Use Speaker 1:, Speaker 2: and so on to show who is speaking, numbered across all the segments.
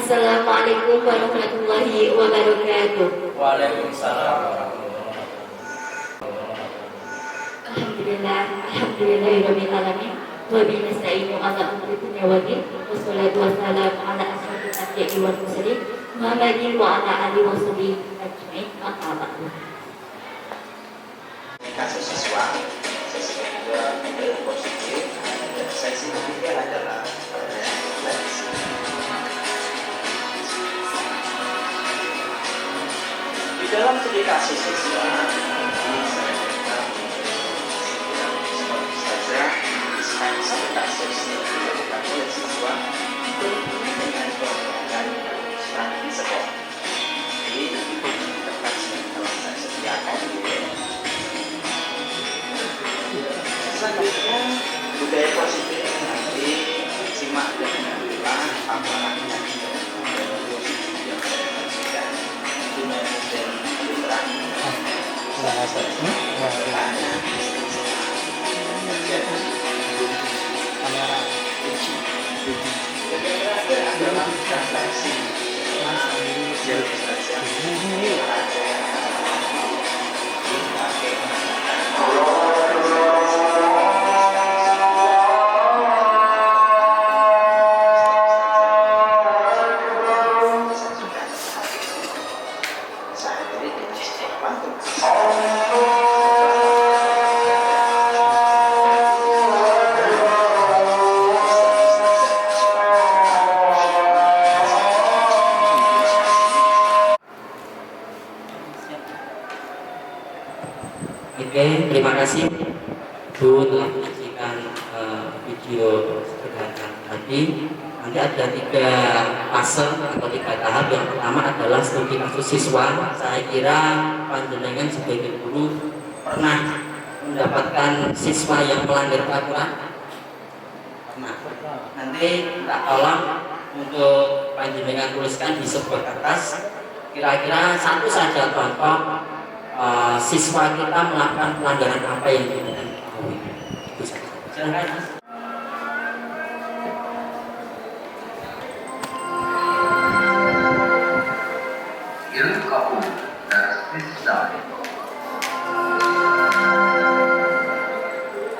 Speaker 1: Assalamualaikum warahmatullahi wabarakatuh.
Speaker 2: Waalaikumsalam.
Speaker 1: Alhamdulillahirabbil alamin. Wa bihi nasta'inu ala umuri dunya wa din. Wassalatu wassalamu ala asyrofil anbiya'i wal mursalin Muhammadin wa ala alihi washabihi ajmain. Amma ba'du.
Speaker 3: Kasus siswa, sesi kedua yang positif, dan sesi ketiga adalah refleksi. Di dalam studi kasus siswa, satu kasus yang dilakukan oleh siswa berhubungan dengan pelanggaran dan di sekolah. Ini terkaji telah saya sediakan. Selanjutnya budaya positif nanti simak dengan paparannya yang saya bagikan dengan model literasi.
Speaker 2: Kamera.
Speaker 3: Adalah refleksi
Speaker 4: Oke, terima kasih Bu telah menyaksikan video sederhana tadi. Nanti ada 3 fase atau 3 tahap. Yang pertama adalah studi kasus siswa. Saya kira panjenengan sebagai guru pernah mendapatkan siswa yang melanggar peraturan? Pernah. Nanti tak tolong untuk panjenengan tuliskan di sebuah kertas kira-kira satu saja contoh siswa kita melakukan pelanggaran apa yang kita ketahui. Itu saja. Silakan.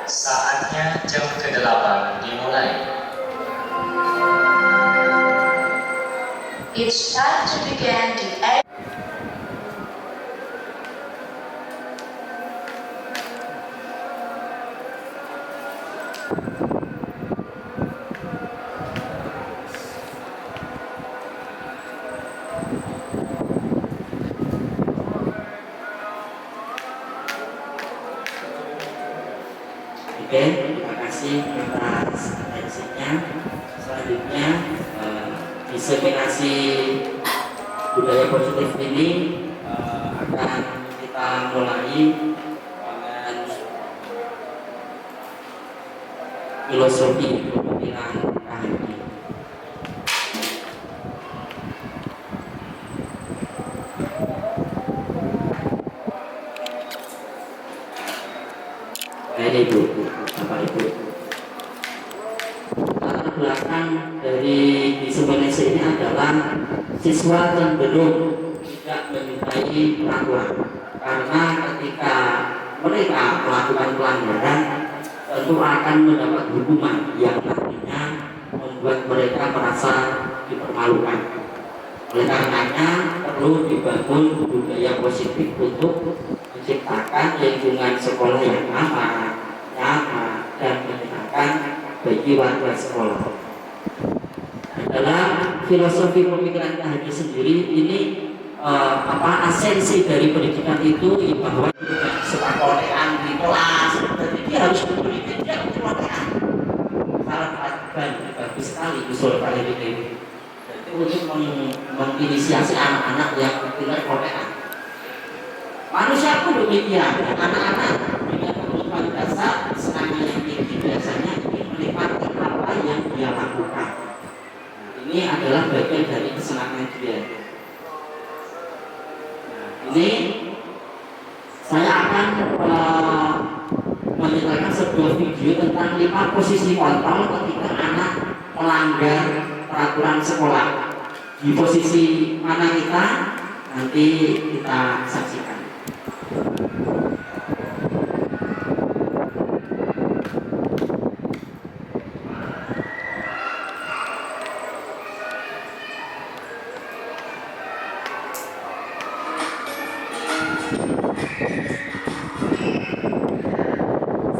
Speaker 2: Saatnya jam ke-8 dimulai.
Speaker 5: It's time to begin the
Speaker 4: Oke, terima kasih atas atensinya. Selanjutnya diseminasi budaya positif ini akan kita mulai dengan filosofi pemikiran Kahaki. Ini Bu, Bapak Ibu. Latar belakang dari diseminasi ini adalah siswa cenderung tidak menyukai peraturan karena ketika mereka melakukan pelanggaran tentu akan mendapat hukuman yang nantinya membuat mereka merasa dipermalukan. Oleh karenanya perlu dibangun budaya positif untuk menciptakan lingkungan sekolah yang aman, nyaman, dan menyenangkan bagi warga sekolah. Dalam filosofi pemikiran Kahaki sendiri ini esensi dari pendidikan itu bahwa suka kolean di kelas, jadi dia harus memiliki dia kolean. Salah bagus sekali usul kali ini. Jadi untuk menginisiasi anak-anak yang tidak kolean. Manusia pun demikian, anak-anak dengan kebutuhan dasar serangan yang tinggi biasanya ingin menikmati apa yang dia lakukan. Ini adalah bagian dari kesenangan dia. Ini saya akan menceritakan sebuah video tentang 5 posisi kontrol ketika anak melanggar peraturan sekolah. Di posisi mana kita nanti kita saksikan.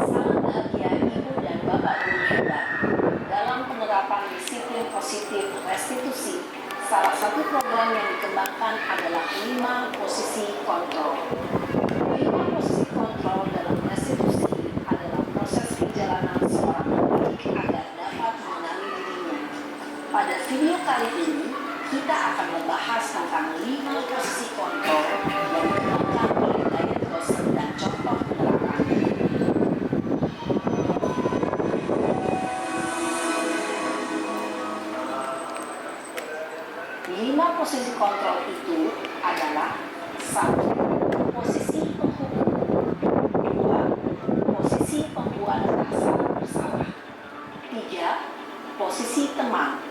Speaker 6: Sangat bahagia Ibu dan Bapak Guru hebat. Dalam penerapan disiplin positif restitusi, salah satu program yang dikembangkan adalah 5 posisi kontrol. 5 posisi kontrol dalam restitusi adalah proses perjalanan seorang pendidik agar dapat mengenali dirinya. Pada video kali ini, kita akan membahas tentang 5 posisi kontrol yang dikembangkan oleh Diane Dawson dan contoh penerapannya. 5 posisi kontrol itu adalah 1. Posisi penghukum. 2. Posisi pembuat rasa bersalah. 3. Posisi teman.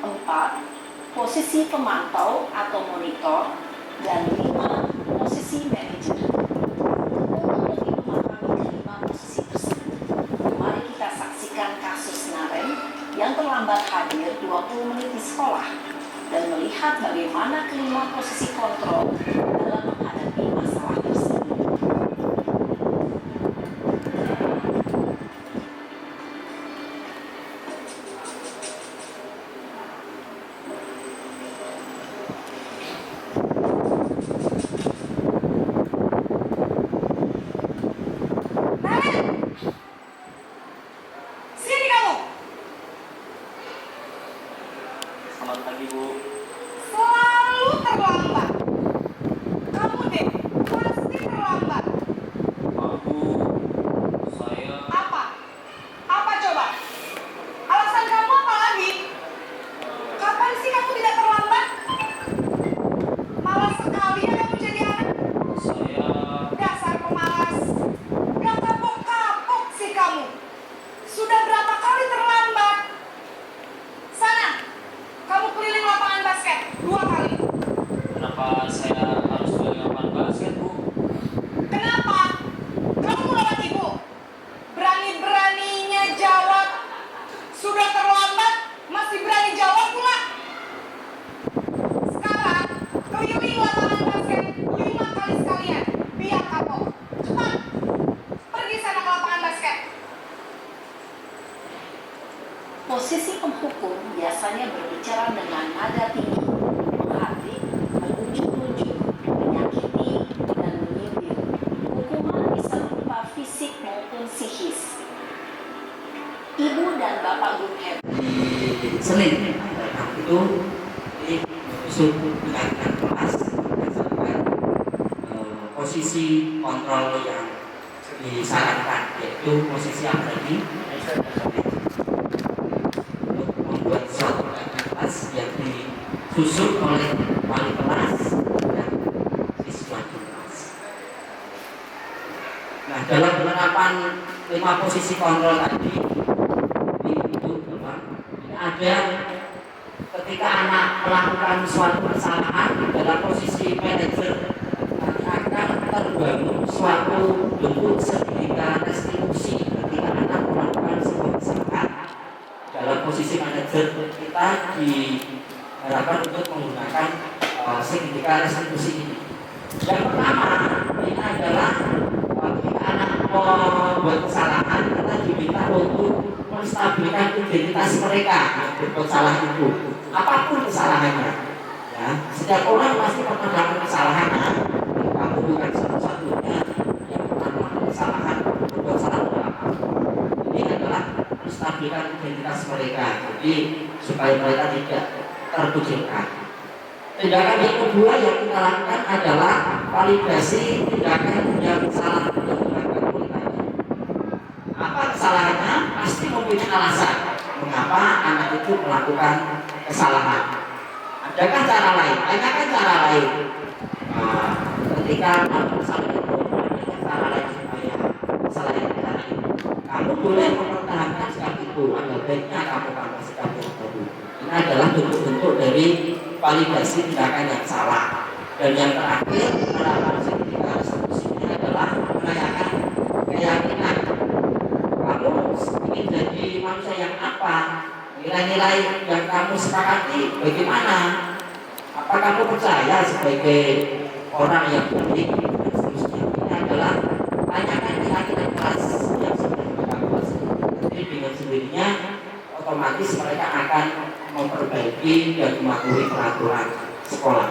Speaker 6: 4. Posisi pemantau atau monitor. Dan 5. Posisi manajer. Untuk lebih memahami kelima posisi tersebut, mari kita saksikan kasus Naren yang terlambat hadir 20 menit di sekolah dan melihat bagaimana kelima posisi kontrol dalam menghadapi masalah tersebut.
Speaker 7: Sini kamu.
Speaker 2: Selamat pagi, Bu.
Speaker 7: Selalu terlambat. Kamu deh, pasti terlambat.
Speaker 2: Aku, saya
Speaker 7: Apa? Apa coba? Alasan kamu apa lagi? Kapan sih kamu tidak terlambat? Malas sekali ya kamu jadi anak. Dasar pemalas. Gak kapok-kapok sih kamu. Sudah berapa kali terlambat? Sana, kamu keliling lapangan basket 2 kali.
Speaker 2: Kenapa saya harus keliling lapangan basket, Bu?
Speaker 7: Kenapa? Kamu melewat ibu. Berani-beraninya jawab. Sudah terlambat, masih berani jawab pula. Sekarang, keliling lapangan basket 5 kali sekalian. Biar kapok. Cepat. Pergi sana ke lapangan basket.
Speaker 6: Posisi penghukum biasanya berbicara dengan nada tinggi, menghardik, menunjuk-nunjuk, menyakiti, dan menyindir. Hukuman bisa berupa fisik maupun psikis. Ibu dan Bapak Guru hebat.
Speaker 4: Di Senin itu disusun mendengarkan kelas berdasarkan posisi kontrol yang disarankan, yaitu posisi yang tadi untuk membuat suatu kelas yang disusun oleh wali kelas dan siswa kelas. Nah, dalam penerapan 5 posisi kontrol tadi itu ada ketika anak melakukan suatu kesalahan dalam posisi manajer, nanti akan terbangun suatu bentuk sertifikat restitusi ketika anak melakukan sebuah kesalahan. Dalam posisi manajer kita diharapkan untuk menggunakan sertifikat restitusi ini. Yang pertama ini adalah ketika anak membuat kesalahan, kita diminta untuk menstabilkan identitas mereka yang berbuat salah itu, apapun kesalahannya. Ya, setiap orang pasti pernah melakukan kesalahan. Kamu bukan satu-satunya yang pernah melakukan kesalahan, berbuat salah apa. Ini adalah menstabilkan identitas mereka, jadi supaya mereka tidak terkucilkan. Tindakan yang kedua yang kita lakukan adalah validasi tindakan yang salah yang dilakukan oleh tadi. Apa kesalahannya? Pasti mempunyai alasan mengapa anak itu melakukan kesalahan. Adakah cara lain? Adakah cara lain? Ketika melakukan kesalahan itu, adakah cara lain supaya kesalahan yang cara itu? Kamu boleh mempertahankan sikap itu, agar baiknya kamu sikap itu. Ini adalah bentuk-bentuk dari validasi tindakan yang salah. Dan yang terakhir, harapan sertifikat restitusinya adalah menanyakan keyakinan kamu ingin jadi manusia yang apa, nilai-nilai yang kamu sepakati bagaimana, apa kamu percaya sebagai orang yang baik, dan seterusnya. Ini adalah tanyakan keyakinan keras yang sebenarnya kamu. Jadi dengan sendirinya otomatis mereka akan memperbaiki dan mematuhi peraturan sekolah.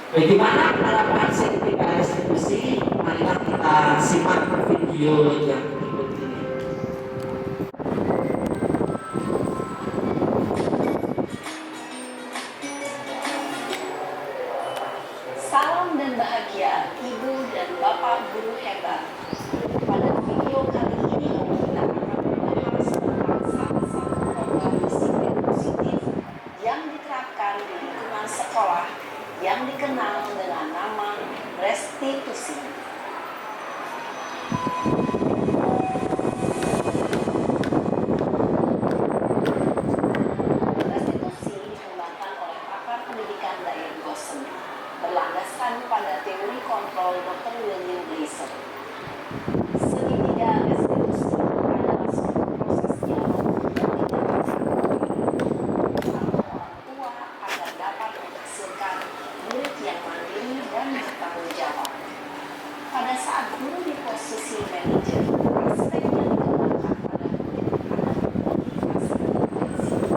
Speaker 4: Bagaimana penerapan sertifikat restitusi? Marilah kita simak video yang berikut ini.
Speaker 6: Salam dan bahagia Ibu dan Bapak guru hebat. Pada video kali ini kita akan membahas tentang salah satu program disiplin positif yang diterapkan di lingkungan sekolah yang dikenal dengan nama restitusi. Restitusi dikembangkan oleh pakar pendidikan Diane Gossen, berlandaskan pada teori kontrol Dr. William Gleason. Segitiga restitusi adalah suatu proses dialog yang dilakukan oleh orang tua agar dapat menghasilkan murid yang mandiri dan bertanggung jawab. Pada saat guru di posisi manajer, aspek yang dikembangkan pada murid adalah motivasi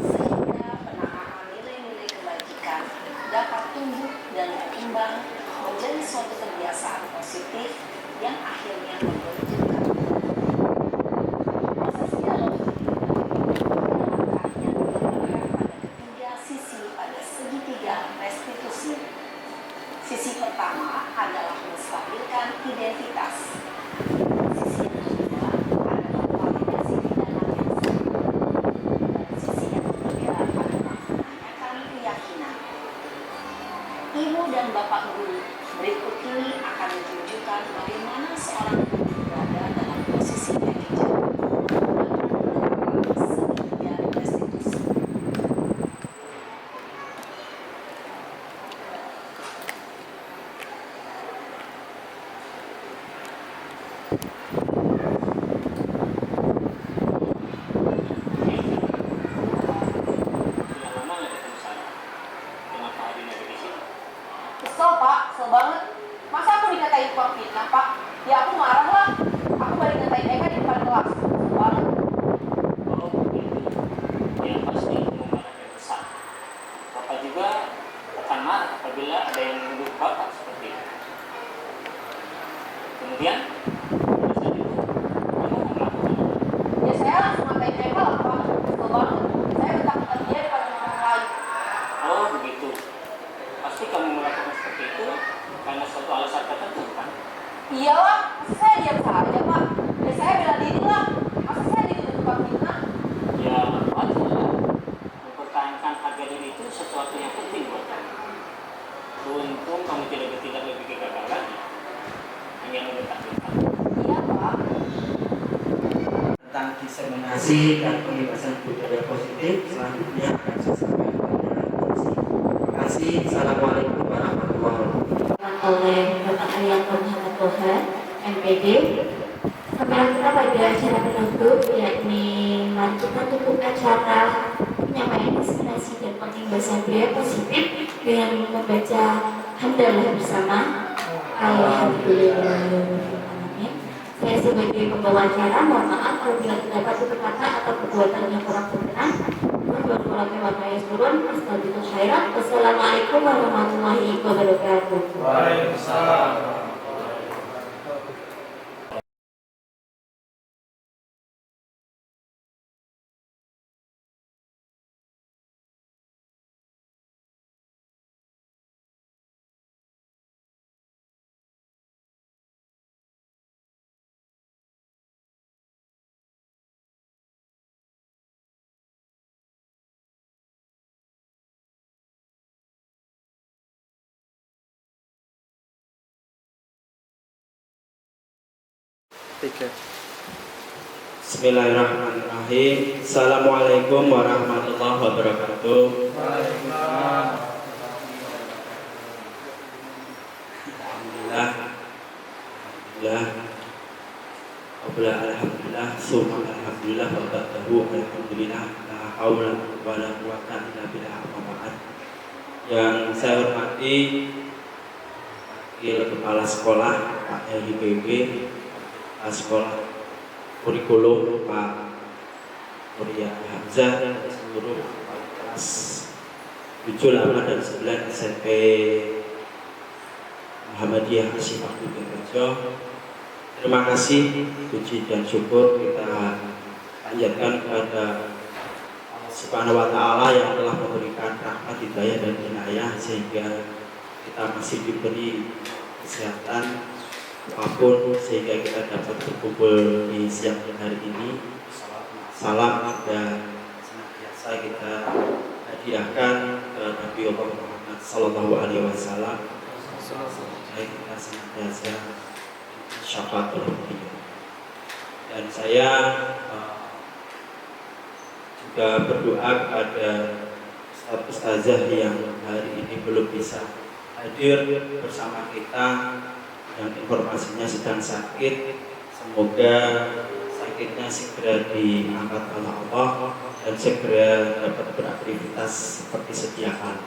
Speaker 6: sehingga penanaman nilai-nilai kebajikan dapat tumbuh dan berkembang menjadi suatu kebiasaan positif yang akhirnya membentukkan. Proses dialog ini adalah pada ketiga sisi pada segitiga restitusi. Sisi pertama adalah menstabilkan identitas. Sisi yang kedua adalah validasi tindakan yang salah. Dan sisi yang ketiga adalah menanyakan keyakinan. Ibu dan Bapak guru, berikut ini akan menunjukkan bagaimana seorang guru berada dalam posisi manajer dalam menerapkan segitiga restitusi.
Speaker 2: Sudah lama nggak ketemu saya? Kenapa hari ini ada di sini?
Speaker 7: Kesel pak, kesel banget. Masa aku dikatain tukang fitnah pak? Ya aku marah lah. Aku balik ngatain Eka di depan kelas. Kesel banget.
Speaker 2: Oh begitu. Ya pasti kamu marah dan kesal. Bapak juga akan marah apabila ada yang menuduh Bapak seperti itu. Kemudian, pada saat itu, kamu melakukan apa?
Speaker 7: Ya saya langsung ngatain Eka lah pak. Kesel banget. Saya bertakut dia depan orang lain.
Speaker 2: Oh begitu. Pasti kamu melakukan seperti itu karena suatu alasan tertentu kan?
Speaker 7: Iyalah, masa saya diam saja pak? Ya saya bela diri lah. Masa saya dituduh tukang fitnah?
Speaker 2: Ya wajar. Mempertahankan harga diri itu sesuatu yang penting buat kamu. Beruntung kamu tidak bertindak lebih gagal lagi. Hanya mengetah-getah.
Speaker 7: Iya pak.
Speaker 4: Tentang diseminasi dan pembebasan budaya positif selanjutnya akan saya sampaikan kepada Nancy. Terima kasih. Assalamualaikum warahmatullahi wabarakatuh.
Speaker 1: Oleh Bapak Arianto Muhammad Toha, MPD. Sampai kita pada acara penutup, yakni mari kita tutup acara penyampaian inspirasi dan pembebasan budaya positif dengan membaca hamdalah bersama. Alhamdulillahirrahmanirrahim. Saya sebagai pembawa acara mohon maaf apabila terdapat tutur kata atau perbuatan yang kurang berkenan. Wassalamualaikum warahmatullahi wabarakatuh.
Speaker 8: Waalaikumsalam.
Speaker 9: Tiga. Bismillahirrahmanirrahim. Assalamualaikum warahmatullahi wabarakatuh. Alhamdulillah. Alhamdulillah. Summa alhamdulillah wa ba'dahu alhamdulillah. La haula wa la quwwata illa billah. Yang saya hormati Wakil Kepala Sekolah Pak LIPB, Kepala Sekolah Kurikulum Pak Kurnia Hamzah, dan seluruh kelas 7, 8, dan 9 SMP Muhammadiyah Hasyim Abdul Bekerjo. Terima kasih, puji dan syukur kita panjatkan kepada Allah Subhanahu wa Ta'ala yang telah memberikan rahmat, hidayah, dan inayah sehingga kita masih diberi kesehatan apapun sehingga kita dapat berkumpul di siang hari ini. Salam dan senantiasa kita hadiahkan ke Nabi Allah Muhammad Sallallahu Alaihi Wasallam. Kita senantiasa syafaat oleh beliau. Dan saya juga berdoa kepada ustazah yang hari ini belum bisa hadir bersama kita, yang informasinya sedang sakit. Semoga sakitnya segera diangkat oleh Allah dan segera dapat beraktivitas seperti sedia kala.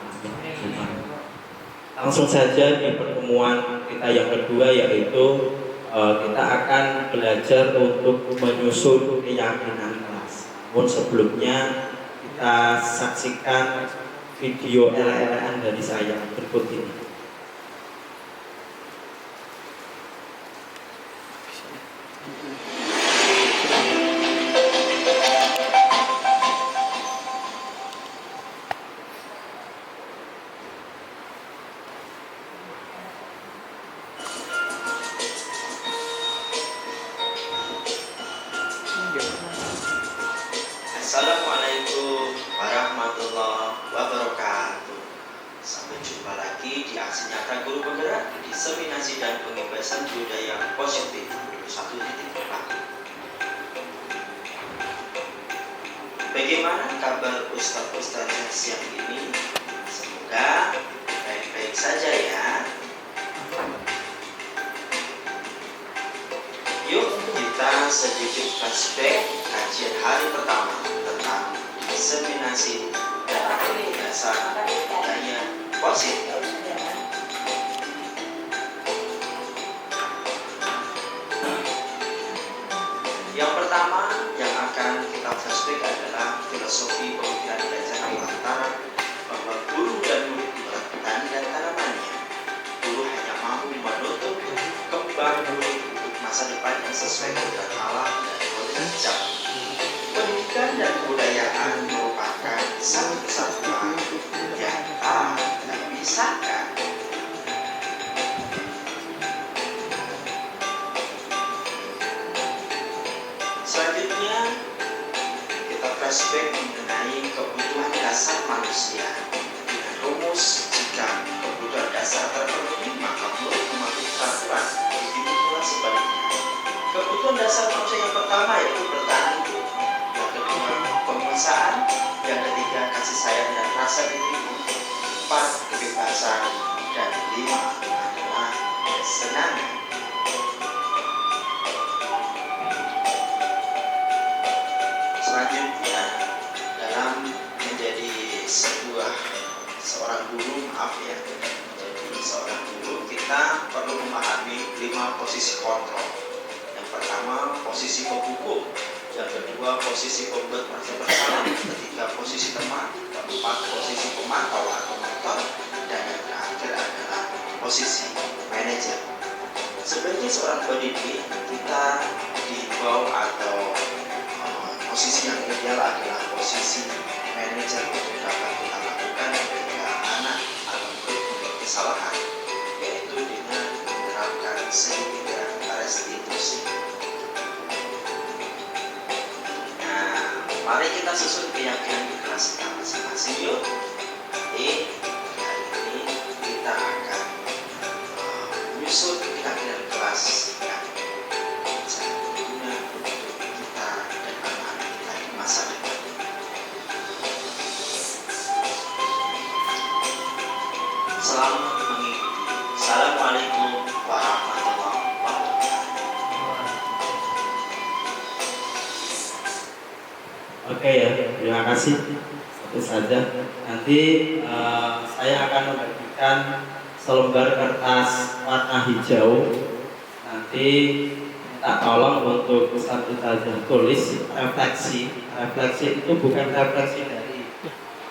Speaker 9: Langsung saja di pertemuan kita yang kedua, yaitu kita akan belajar untuk menyusun keyakinan kelas. Namun sebelumnya kita saksikan video ele-elean dari saya berikut ini.
Speaker 3: Assalamualaikum warahmatullahi wabarakatuh. Sampai jumpa lagi di aksi nyata guru penggerak diseminasi dan pengembasan budaya positif 1.4. Bagaimana kabar ustaz-ustazah siang ini? Semoga baik-baik saja ya. Yuk kita sedikit flashback kajian hari pertama tentang diseminasi dan dasar budaya positif. Yang pertama yang akan kita flashback adalah filosofi pemikiran belajar lantaran bahwa guru dan murid adalah petani dan tanamannya. Guru hanya mampu menutup kembang murid untuk masa depan yang sesuai dengan alam dan modern zaman. Pendidikan dan kebudayaan merupakan satu kesatuan yang tak terpisahkan. Selanjutnya kita flashback mengenai kebutuhan dasar manusia dengan rumus jika kebutuhan dasar terpenuhi maka menurut mematuhi peraturan, begitu pula sebaliknya. Kebutuhan dasar manusia yang pertama yaitu bertahan hidup, yang kedua penguasaan, yang ketiga kasih sayang dan rasa diri, 4 kebebasan, dan 5 adalah kesenangan. Selanjutnya dalam menjadi seorang guru, menjadi seorang guru kita perlu memahami 5 posisi kontrol. Yang pertama posisi penghukum, yang kedua posisi pembuat merasa bersalah, ketiga posisi teman, keempat posisi pemantau atau mentor, dan yang terakhir adalah posisi manajer. Sebagai seorang pendidik kita dihimbau atau posisi yang ideal adalah posisi manajer untuk dapat kita lakukan ketika anak atau murid membuat kesalahan, yaitu dengan menerapkan segitiga restitusi. Nah, mari kita susun keyakinan di kelas kita masing-masing yuk. Jadi hari ini kita akan menyusun keyakinan kelas yang tentunya untuk kita selalu mengikuti. Assalamualaikum warahmatullahi wabarakatuh.
Speaker 9: Oke ya, terima kasih. Itu saja. Nanti saya akan membagikan selembar kertas warna hijau. Nanti minta tolong untuk Ustaz Ustazah tulis refleksi. Refleksi itu bukan refleksi dari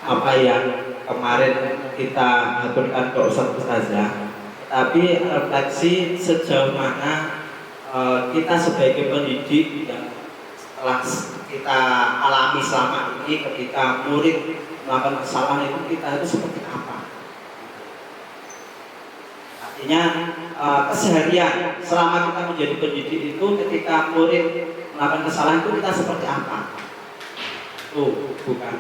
Speaker 9: apa yang kemarin kita aturkan ke Ustaz Ustazah, tapi refleksi sejauh mana kita sebagai pendidik yang telah kita alami selama ini ketika murid melakukan kesalahan itu kita itu seperti apa. Artinya keseharian selama kita menjadi pendidik itu ketika murid melakukan kesalahan itu kita seperti apa. Itu bukan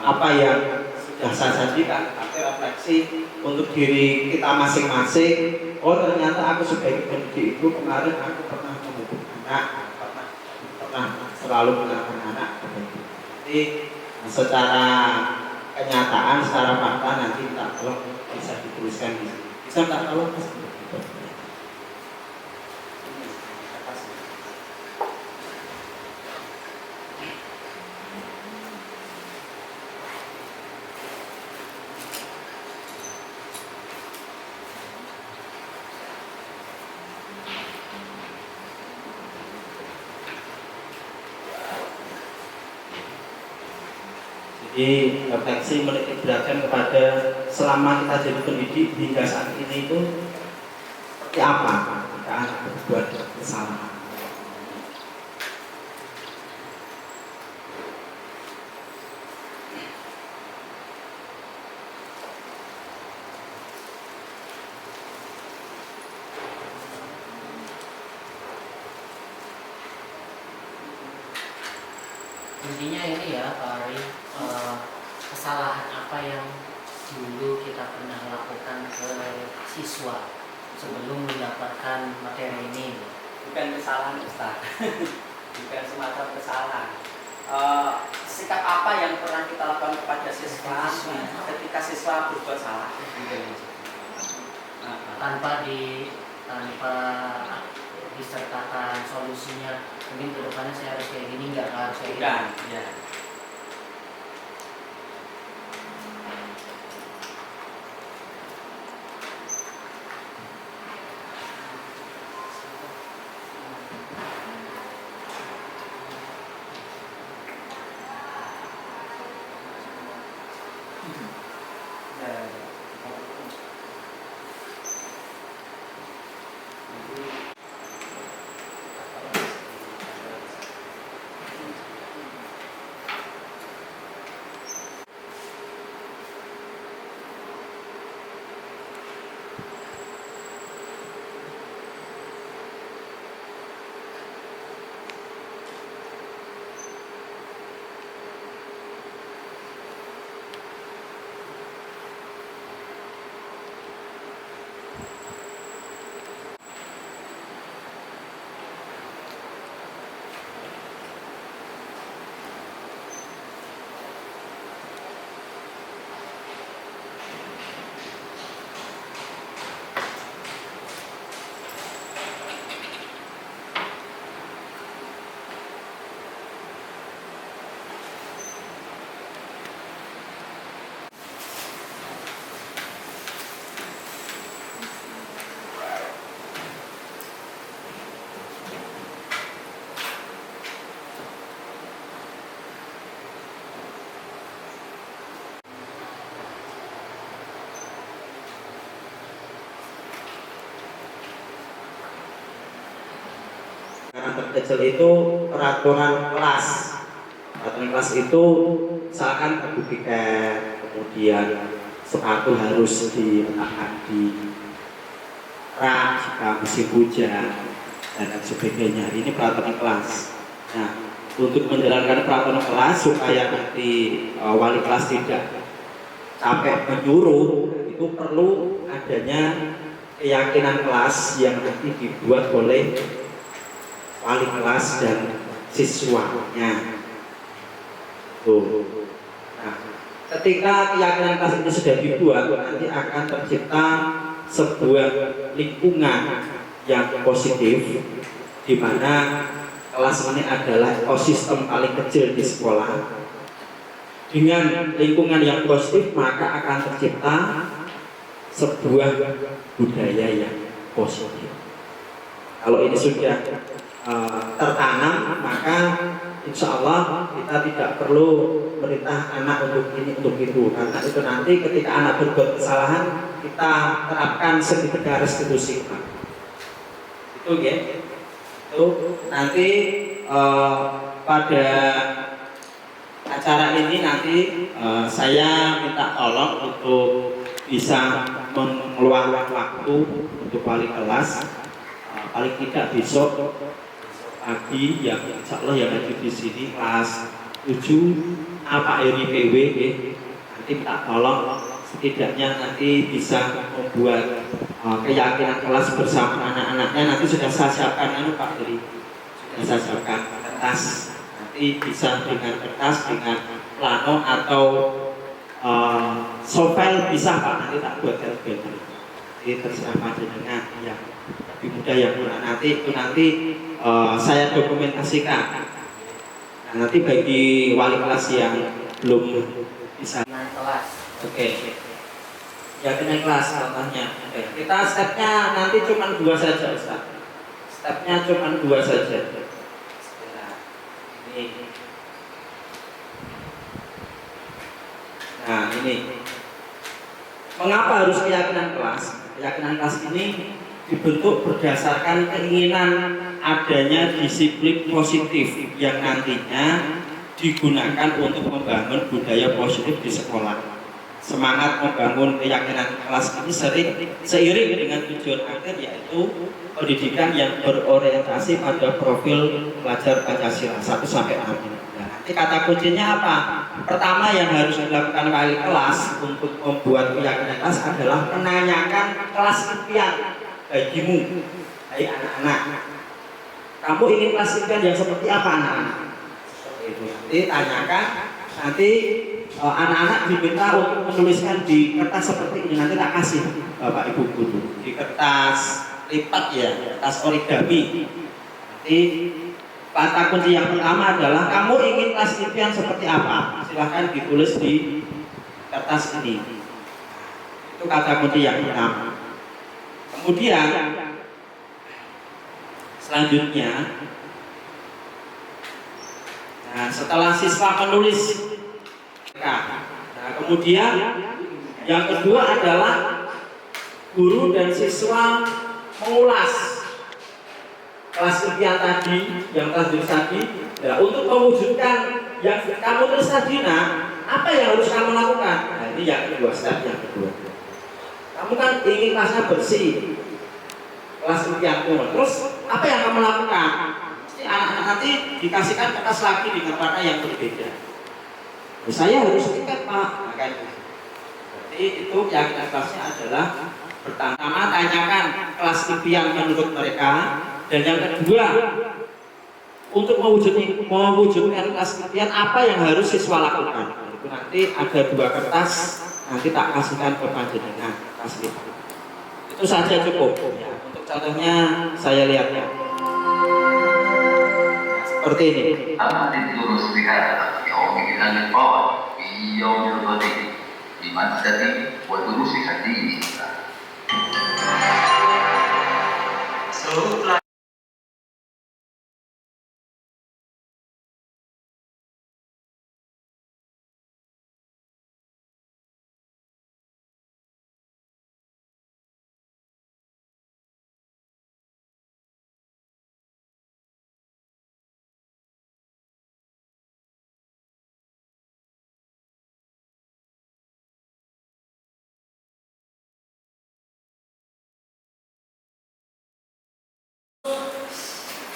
Speaker 9: apa yang sudah saya sajikan, tapi refleksi untuk diri kita masing-masing. Oh ternyata aku sebagai pendidik itu kemarin aku pernah memukul anak, pernah selalu menyalahkan anak. Jadi secara kenyataan, secara fakta nanti kita tolong bisa dituliskan di sini. Bisa tak tolong? Jadi refleksi menitik beratkan kepada selama kita jadi pendidik hingga saat ini itu seperti apa ketika anak berbuat kesalahan.
Speaker 10: Intinya ini ya Pak Ari, kesalahan apa yang dulu kita pernah lakukan ke siswa sebelum mendapatkan materi ini.
Speaker 4: Bukan kesalahan Ustaz. Bukan semacam kesalahan. Sikap apa yang pernah kita lakukan kepada siswa ketika siswa berbuat salah?
Speaker 10: Tanpa disertakan solusinya, mungkin kedepannya saya harus kayak gini, nggak harus kayak gini.
Speaker 4: Ya.
Speaker 9: Karena terkecil itu peraturan kelas. Peraturan kelas itu misalkan buku tiket, kemudian sepatu harus diletakkan di rak jika musim hujan dan sebagainya. Ini peraturan kelas. Nah, untuk menjalankan peraturan kelas supaya nanti wali kelas tidak sampai menyuruh, itu perlu adanya keyakinan kelas yang nanti dibuat oleh wali kelas dan siswanya. Tuh. Nah, ketika keyakinan kelas ini sudah dibuat, nanti akan tercipta sebuah lingkungan yang positif, di mana kelas ini adalah ekosistem paling kecil di sekolah. Dengan lingkungan yang positif, maka akan tercipta sebuah budaya yang positif. Kalau ini sudah tertanam, maka insya Allah kita tidak perlu merintah anak untuk ini untuk itu, karena itu nanti ketika anak berbuat kesalahan kita terapkan segitiga restitusi. Itu ya, itu nanti pada acara ini nanti saya minta tolong untuk bisa mengeluarkan waktu untuk wali kelas, paling tidak besok pagi yang insya Allah yang ada di sini kelas 7 Pak Eri PW, nanti minta tolong setidaknya nanti bisa membuat keyakinan kelas bersama anak-anaknya. Nanti sudah saya siapkan Pak Eri, sudah saya siapkan kertas, nanti bisa dengan kertas, dengan plano atau sovel bisa Pak, nanti tak buatkan banner. Jadi terserah dengan yang lebih mudah yang mana nanti itu nanti saya dokumentasikan. Nah, nanti bagi wali kelas yang belum bisa
Speaker 10: naik kelas.
Speaker 9: Oke. Ya naik kelas contohnya. Oke. Kita stepnya nanti cuma 2 saja Ustaz. Stepnya cuma 2 saja. Nah, ini. Nah, ini. Mengapa harus keyakinan kelas? Keyakinan kelas ini dibentuk berdasarkan keinginan adanya disiplin positif yang nantinya digunakan untuk membangun budaya positif di sekolah. Semangat membangun keyakinan kelas ini seiring dengan tujuan akhir, yaitu pendidikan yang berorientasi pada profil pelajar Pancasila 1 sampai 6. Nah, nanti kata kuncinya apa? Pertama yang harus dilakukan wali kelas untuk membuat keyakinan kelas adalah menanyakan kelas impian bagimu, hai anak-anak. Kamu ingin kelas impian yang seperti apa anak-anak? Seperti itu. Nanti tanyakan, nanti anak-anak diminta untuk menuliskan di kertas seperti ini. Nanti tak kasih Bapak Ibu guru di kertas lipat ya, kertas origami. Nanti kata kunci yang pertama adalah kamu ingin kelas impian seperti apa? Silahkan ditulis di kertas ini. Itu kata kunci yang pertama. Kemudian selanjutnya, nah setelah siswa menulis, nah kemudian yang kedua adalah guru dan siswa mengulas kelas impian tadi yang telah ditulis tadi. Nah, untuk mewujudkan yang kamu tulis tadi, nah apa yang harus kamu lakukan? Nah ini yang kedua, step yang kedua. Kamu kan ingin kelasnya bersih, kelas impianmu. Terus apa yang kamu lakukan? Anak-anak nanti dikasihkan kertas lagi dengan warna yang berbeda. Saya harus tiket Pak. Nah, kan. Jadi itu keyakinan kelasnya adalah pertama tanyakan kelas impian menurut mereka, dan yang kedua untuk mewujudkan kelas impian apa yang harus siswa lakukan. Itu nanti ada 2 kertas, nanti tak kasihkan ke panjenengan asli. Itu saja cukup. Ya, untuk contohnya saya lihat ya. Seperti ini.
Speaker 3: Seluruh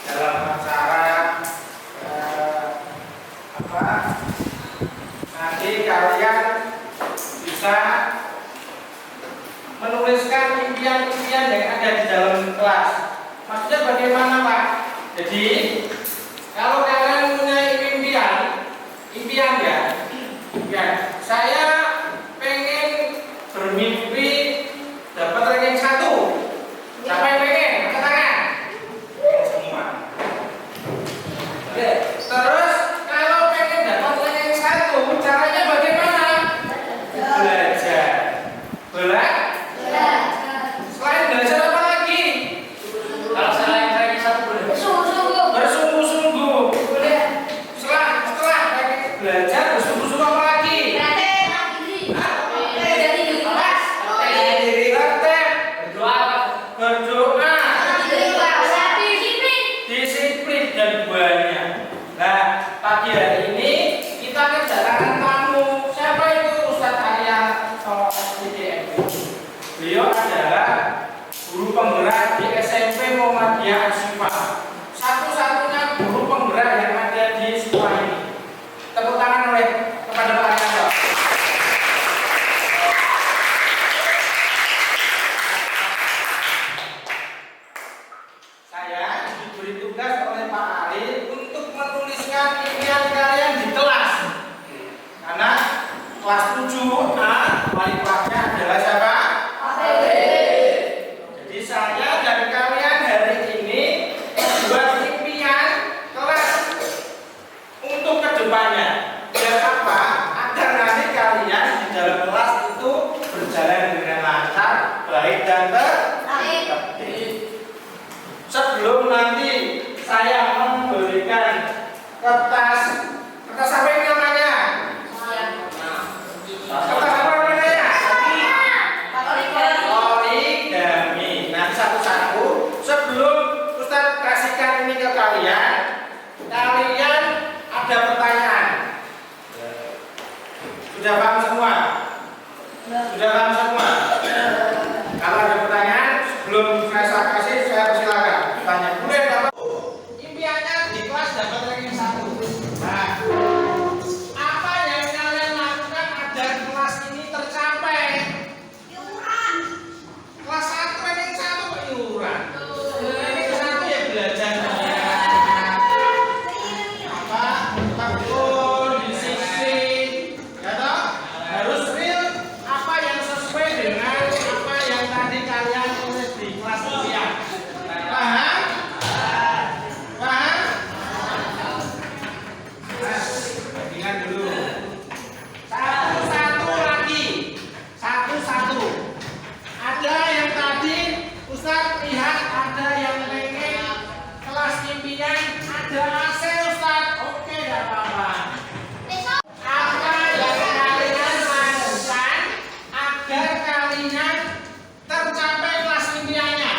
Speaker 8: dalam acara nanti kalian bisa menuliskan impian-impian yang ada di dalam kelas. Maksudnya bagaimana Pak? Jadi kalau kalian punya impian ya, saya Hasto IDMB. Beliau adalah guru penggerak di SMP Muhammadiyah Asyifa, satu-satunya guru penggerak yang ada di sekolah ini. Tepuk tangan oleh kepada Pak Hasto. Saya diberi tugas oleh Pak Ali untuk menuliskan impian kalian di kelas. Karena kelas 7A wali kelasnya adalah siapa? Jadi saya dan kalian hari ini membuat impian kelas untuk kedepannya. Biar apa? Agar nanti kalian di dalam kelas itu berjalan dengan lancar, baik dan tertib. Sebelum nanti saya memberikan kertas apa ini namanya? Kertas apa namanya? Origami. Nanti satu-satu sebelum Ustaz kasihkan ini ke kalian, kalian ada pertanyaan. Sudah paham semua? Sudah paham semua? Kalau ada pertanyaan sebelum saya kasih, saya persilakan tanya. Boleh dapat impiannya di kelas dapat ranking 1. Nah, apa yang kalian lakukan agar kelas ini tercapai? Iuran. Kelas 1 ranking 1 iuran. Ranking 1 ya belajar apa? Disiplin. Ya toh? Harus real apa yang sesuai dengan apa yang tadi kalian tulis di kelas impian. Paham? Paham? Ingat dulu. Satu-satu lagi. Satu-satu. Ada yang tadi Ustaz lihat ada yang pengen kelas impian ada AC Ustaz. Oke, enggak apa-apa. Apa yang kalian lakukan agar kalian tercapai kelas impiannya?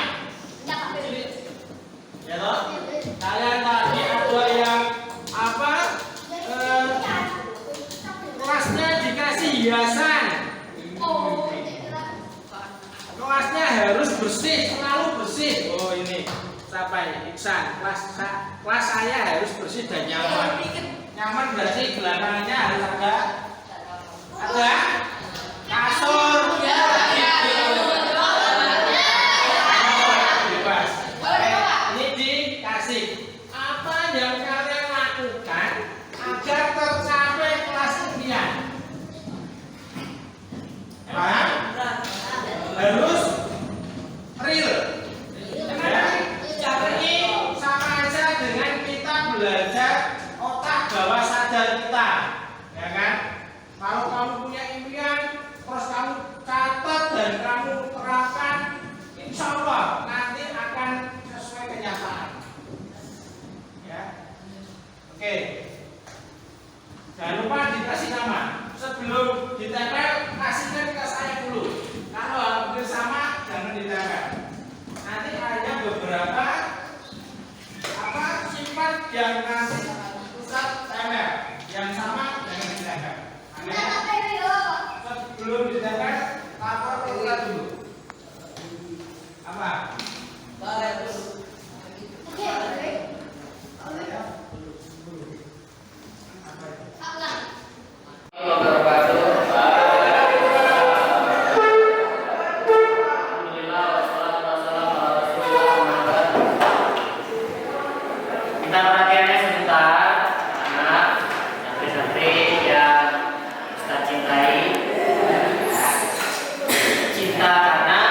Speaker 8: Ya toh? Kalian tadi ada yang apa? Kelasnya dikasih hiasan. Kelasnya harus bersih, selalu bersih. Oh ini siapa ini? Iksan. Kelas saya harus bersih dan nyaman. Nyaman berarti belakangnya harus ada kasur. Bebas. Ini dikasih. Apa yang kalian lakukan agar tercapai kelas impian? Paham? Harus real. Ini sama aja dengan kita belajar otak bawah sadar kita, ya kan? Kalau kamu punya impian, terus kamu catat dan kamu terapkan, insya Allah nanti akan sesuai kenyataan. Ya, oke. Jangan lupa dikasih nama. Sebelum ditempel, kasihkan ke saya dulu. Kalau hampir sama, jangan ditempel. Nanti ada beberapa sifat yang nanti Ustaz tempel, yang sama jangan ditempel. Sebelum ditempel, lapor ke Ustaz dulu. Apa?
Speaker 10: Kita perhatiannya sebentar, anak, santri-santri yang Ustaz cintai. Cinta karena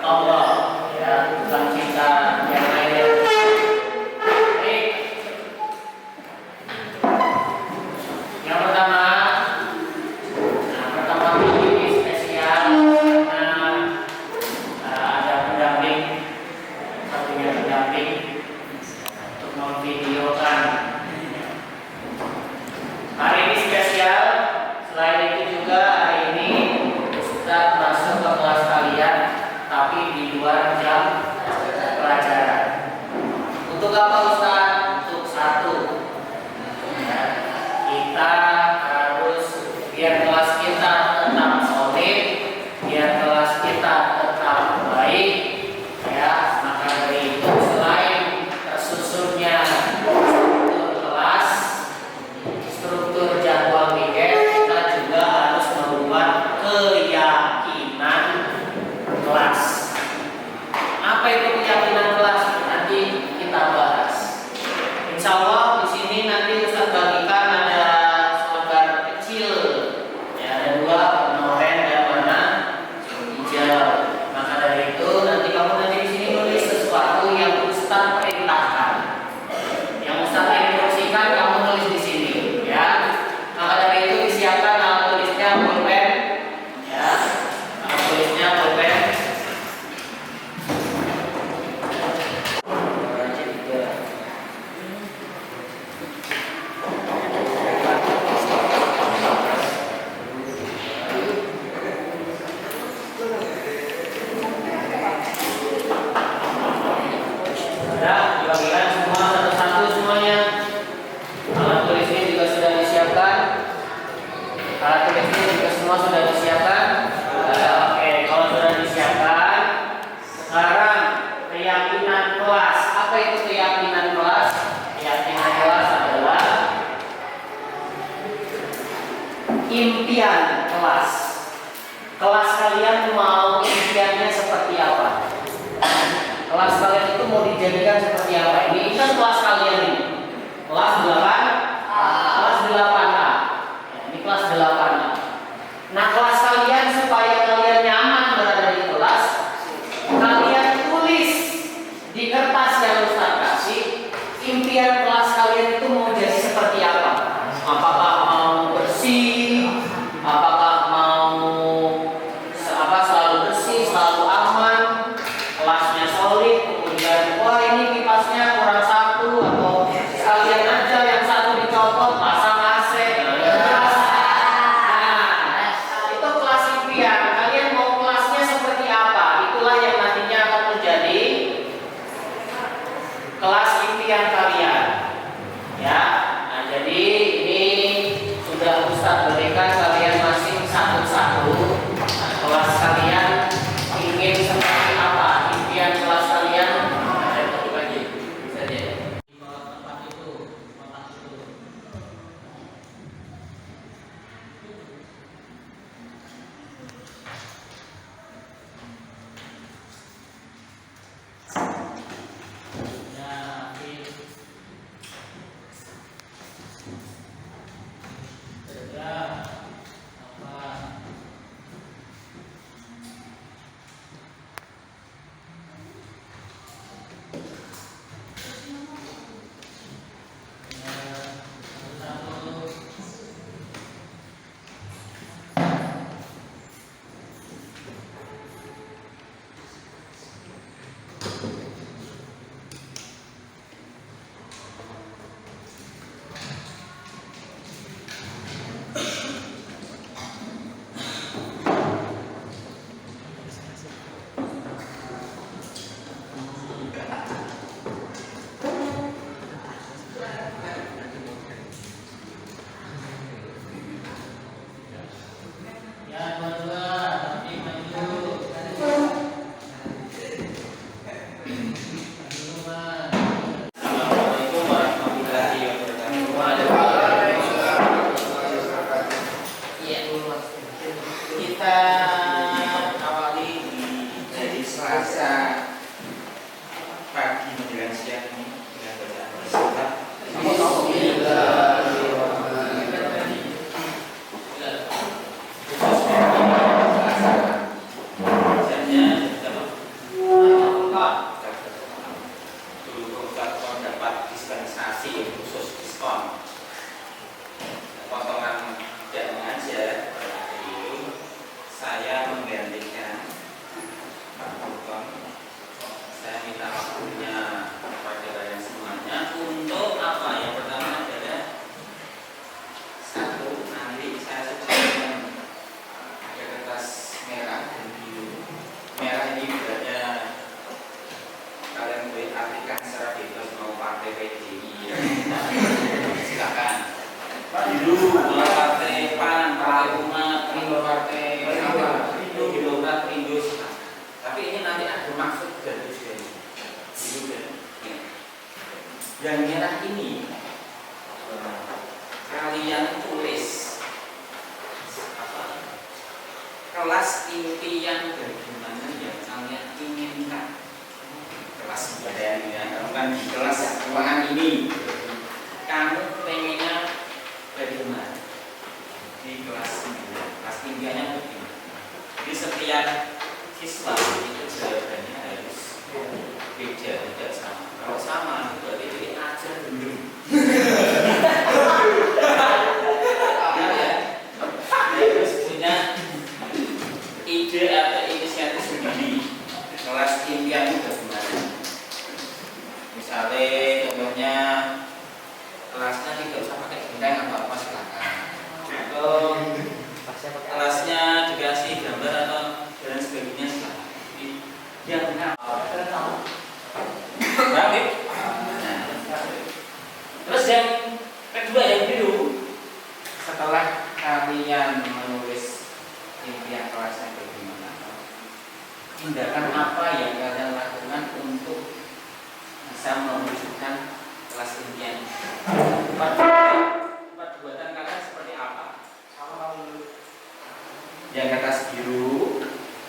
Speaker 10: Allah, ya, bukan cinta yang lain. Baik. Yang pertama ini spesial karena ada pendamping, satunya pendamping untuk memvideokan. Hari ini spesial. Selain itu juga hari ini Ustaz masuk ke kelas kalian, tapi di luar jam pelajaran. Untuk apa Ustaz? Untuk satu, ya, kita harus biar kelas kita tetap pulpen, ya, nama tulisnya pulpen. Sudah dibagikan semua satu-satu semuanya. Alat tulisnya juga sudah disiapkan. Alat tulisnya juga semua sudah disiapkan. Oke, kalau sudah disiapkan, sekarang keyakinan kelas. Apa itu keyakinan kelas? Keyakinan kelas adalah impian kelas. Kelas kalian mau impiannya seperti apa? Kelas kalian itu mau dijadikan seperti apa? Ini kan kelas kalian ini. Kelas 8A. Kelas 8A. Ya, ini kelas 8A. Nah, kelas kalian supaya kalian nyaman berada di kelas, kalian tulis di kertas yang Ustaz kasih, impian kelas kalian itu mau jadi seperti apa? Apakah mau bersih? Apakah mau selalu bersih, selalu aman? Kelasnya solid, kemudian wah ini kipasnya kurang satu, atau sekalian aja yang satu dicopot pasang AC. Nah, itu kelas impian. Kalian mau kelasnya seperti apa? Itulah yang nantinya akan menjadi kelas impian kalian. Ya, nah jadi ini sudah Ustaz berikan kalian masing satu-satu. Nah, kelas kalian ingin seperti apa? Impian kelas kalian ada bagi bisa deh. Di bawah tempat itu. Ya, kerja apa? Ya, dua-dua, tapi maju. Assalamualaikum warahmatullahi wabarakatuh. Iya, kita awali di
Speaker 3: Jadi Selasa pagi menjelang siang ini dengan bacaan bersurat. Dulu platform dapat dispensasi khusus diskon potongan tidak mengajar pada hari itu. Saya menggantikan Pak Buton. Saya minta waktunya kepada kalian semuanya untuk apa? Yang pertama adalah satu, nanti saya sediakan ada kertas merah dan biru. Merah ini berarti kalian boleh artikan secara bebas mau partai PDI ya. Silakan. Biru partai PAN, partai Umat, partai Demokrat, Indo. Tapi ini nanti ada maksud dan tujuan. Biru dan yang merah ini kalian tulis apa? Kelas impian bagaimana yang kalian inginkan. Kelas badan ya, kamu kan di kelas ruangan ini. Kamu pengennya bagaimana? Di kelas 9, kelas impiannya bagaimana? Jadi setiap siswa itu jawabannya harus beda, tidak sama. Kalau sama itu berarti jadi ajar dulu. Terus punya
Speaker 2: tindakan apa yang kalian lakukan untuk bisa mewujudkan kelas impian? Perbuatan kalian seperti apa? Yang kertas biru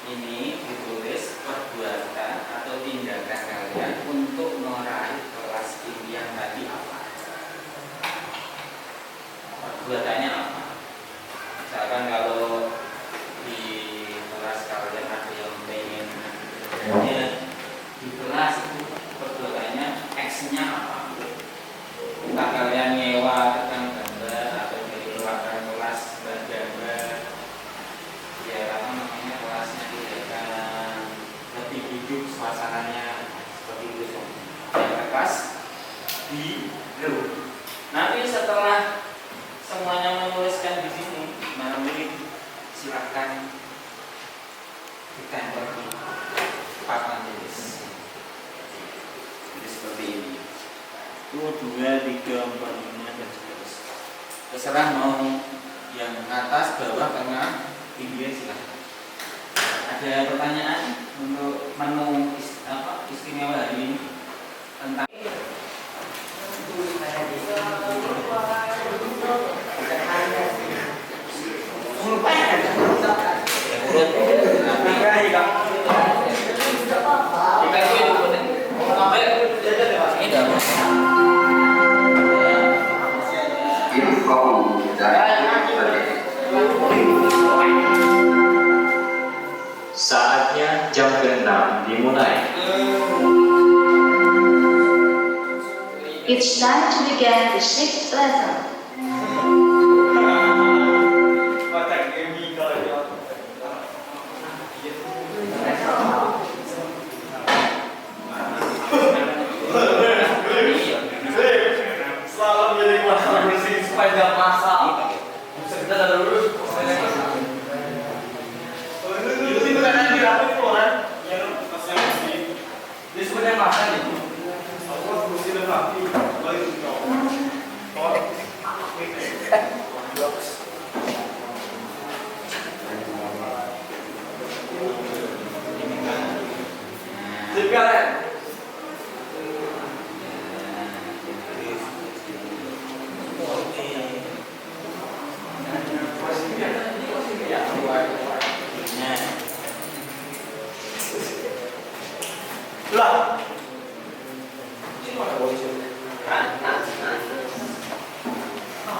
Speaker 2: ini ditulis perbuatan atau tindakan kalian untuk meraih kelas impian tadi apa? Perbuatannya apa? Misalkan kalau di kelas kalian ada yang pengen di kelas itu perbuatannya X-nya apa? Entah kalian nyewa tukang gambar atau dari keluarga kelas gambar, ya apa namanya, kelasnya tidak lebih hidup suasananya seperti itu. Yang kertas biru. Nanti setelah semuanya menuliskan di sini, menulis silakan ditempel di papan tulis. Jadi seperti ini. 1, 2, 3, 4, 5 dan seterusnya. Terserah mau yang atas, bawah, tengah, pinggir silahkan. Ada pertanyaan untuk menu istimewa hari ini tentang
Speaker 3: Saatnya jam ke-6 dimulai.
Speaker 5: It's time to begin the 6th lesson.
Speaker 8: Selalu milih warna bersih supaya gak masak. Bisa kita ada lurus. Itu bukan yang dirapit kan? Iya, masnya bersih. Dia sebenarnya masak nih. Aku harus bersih dan rapi. Baik itu. Sip kalian. Lah. Ini mana polisi?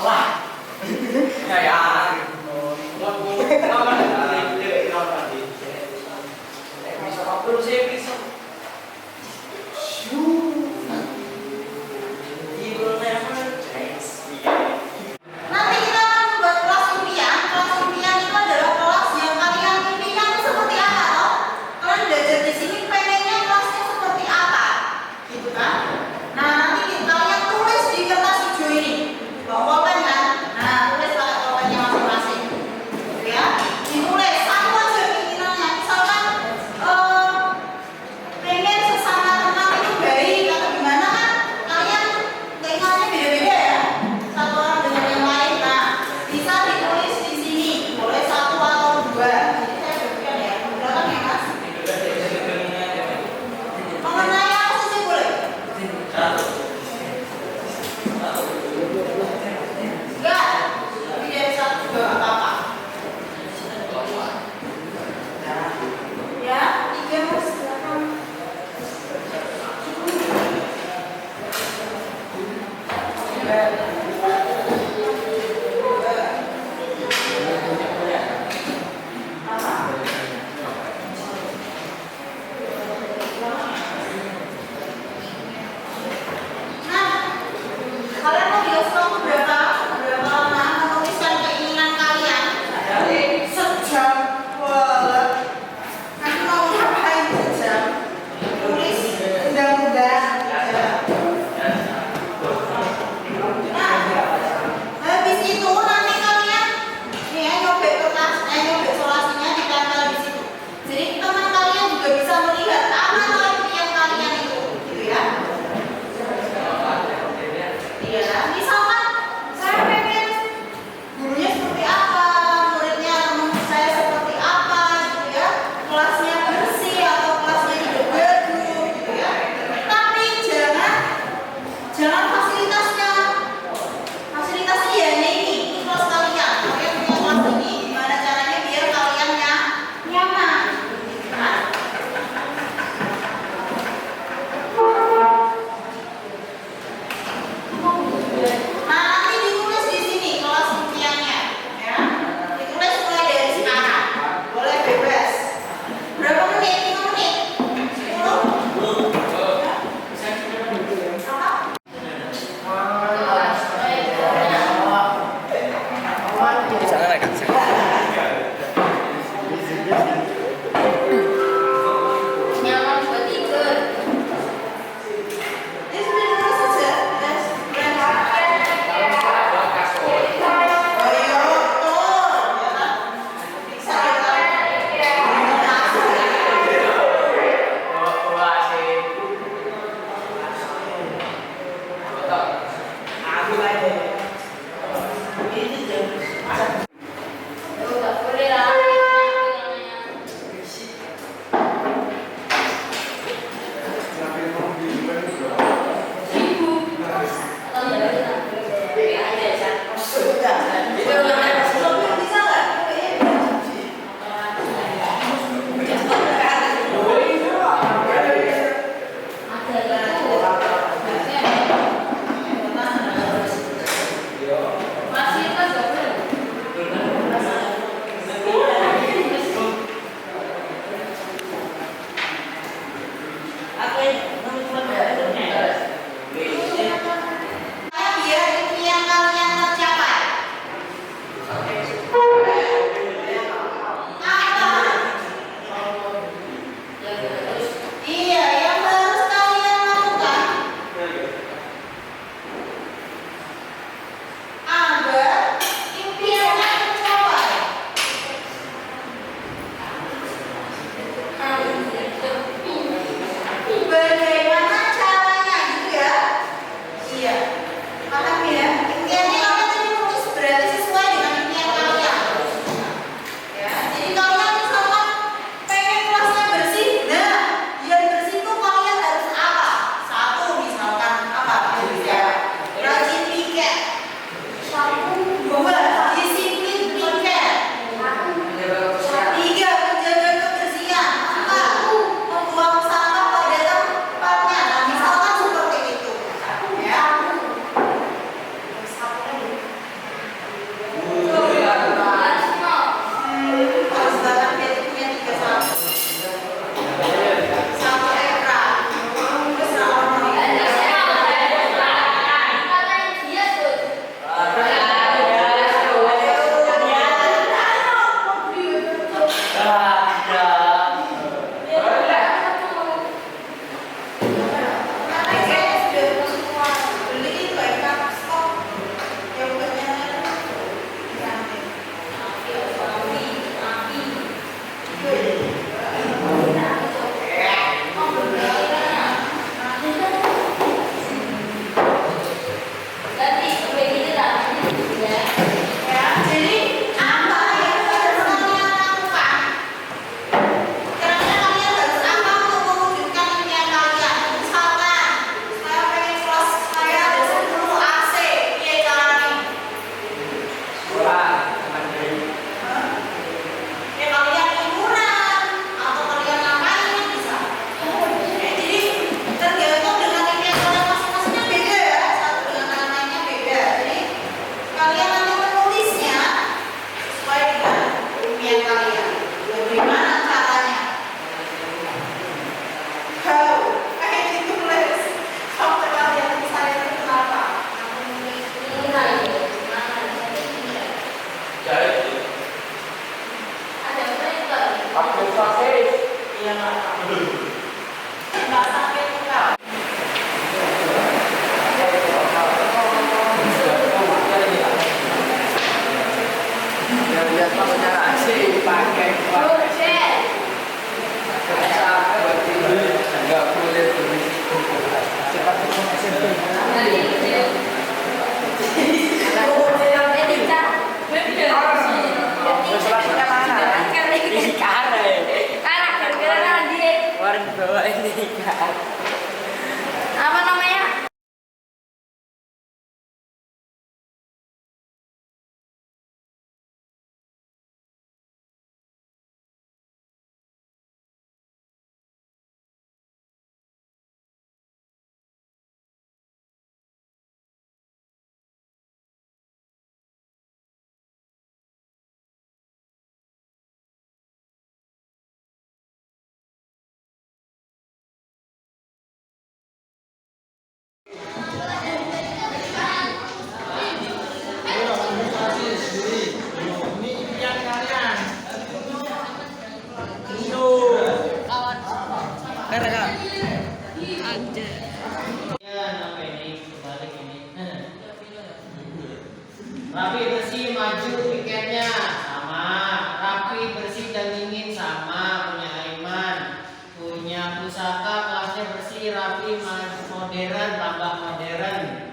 Speaker 8: Wah. Ya.
Speaker 7: Nanti kita akan membuat kelas impian. Kelas impian itu adalah kelas yang kalian impikan itu seperti apa, toh? Kalian belajar di sini pengennya kelasnya seperti apa, gitu kan? Nah, nanti kalian tulis di kertas hijau ini. Bawa pulpen kan? Nah, tulis pakai pulpennya masing-masing. Gitu ya. Dimulai
Speaker 5: Apa namanya?
Speaker 8: Ini impian kalian. Ya, apa ini? Balik ini. Rapi bersih maju piketnya sama. Rapi bersih dan dingin sama. Punya Aiman. Punya pusaka kelasnya bersih rapi modern tambah modern.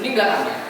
Speaker 10: Ini enggak ada.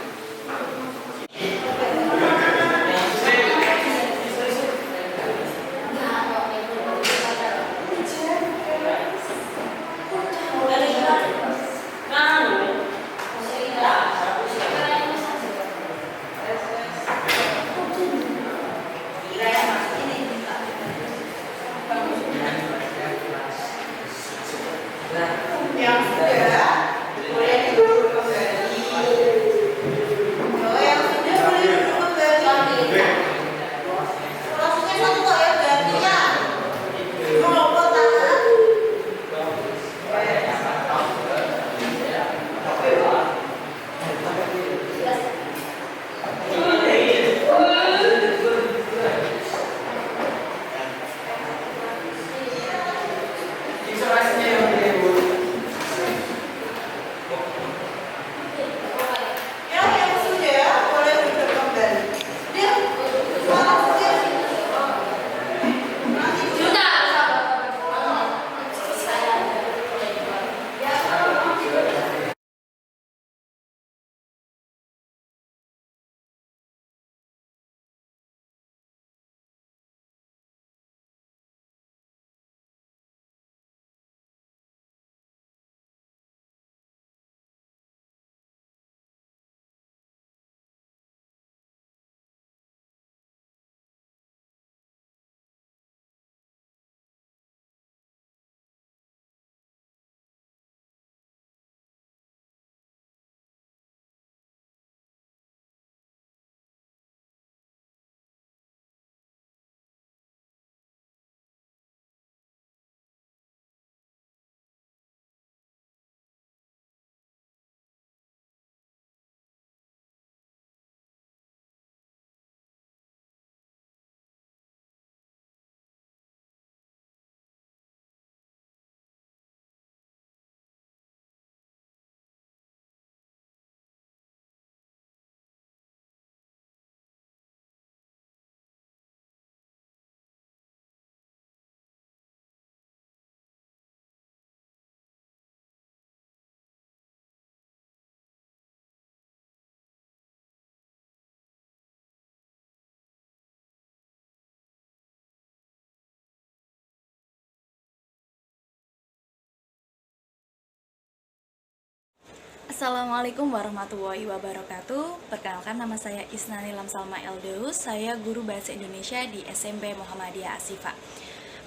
Speaker 11: Assalamualaikum warahmatullahi wabarakatuh. Perkenalkan, nama saya Isnani Lamsalma Eldeus. Saya guru Bahasa Indonesia di SMP Muhammadiyah Ashifa.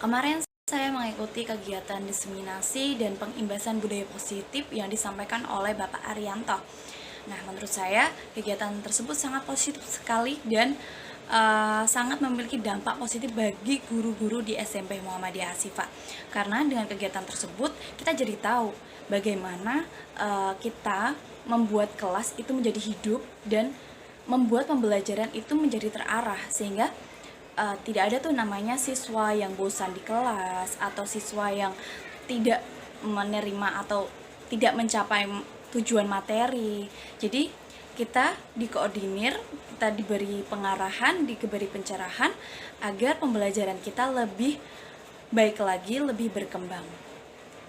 Speaker 11: Kemarin saya mengikuti kegiatan diseminasi dan pengimbasan budaya positif yang disampaikan oleh Bapak Arianto. Nah, menurut saya kegiatan tersebut sangat positif sekali dan sangat memiliki dampak positif bagi guru-guru di SMP Muhammadiyah Ashifa. Karena dengan kegiatan tersebut kita jadi tahu bagaimana kita membuat kelas itu menjadi hidup dan membuat pembelajaran itu menjadi terarah, sehingga tidak ada tuh namanya siswa yang bosan di kelas atau siswa yang tidak menerima atau tidak mencapai tujuan materi. Jadi kita dikoordinir, kita diberi pengarahan, diberi pencerahan agar pembelajaran kita lebih baik lagi, lebih berkembang.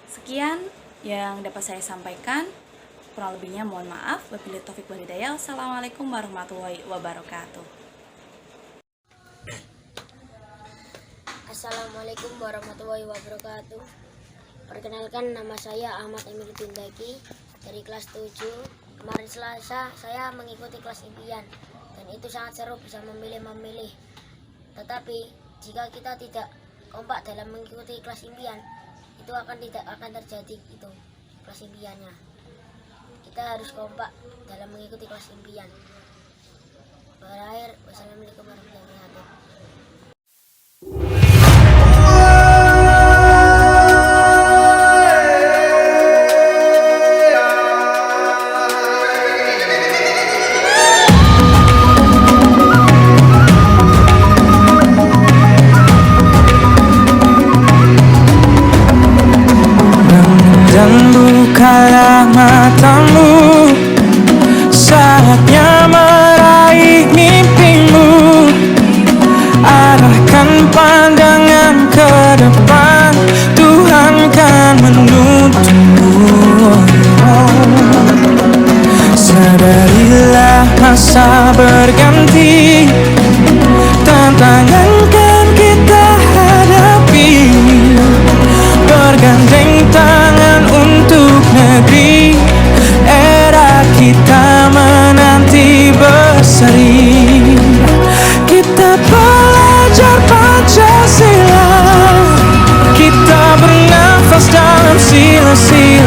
Speaker 11: Sekian yang dapat saya sampaikan, kurang lebihnya mohon maaf. Wabillahi taufiq wal hidayah. Assalamualaikum warahmatullahi wabarakatuh.
Speaker 12: Assalamualaikum warahmatullahi wabarakatuh. Perkenalkan, nama saya Ahmad Emir Tindaki dari kelas 7. Kemarin Selasa saya mengikuti kelas impian dan itu sangat seru, bisa memilih-memilih. Tetapi jika kita tidak kompak dalam mengikuti kelas impian, itu tidak akan terjadi itu kelas impiannya. Kita harus kompak dalam mengikuti kelas impian. Berakhir, wassalamualaikum warahmatullahi wabarakatuh.
Speaker 13: Dan bukalah matamu, saatnya meraih mimpimu. Arahkan pandangan ke depan, Tuhan kan menuntunmu. Sadarilah masa berganti, tantangan kan kita hadapi. Bergandeng tangan untuk negeri, era kita menanti berseri. Kita belajar Pancasila, kita bernafas dalam sila-sila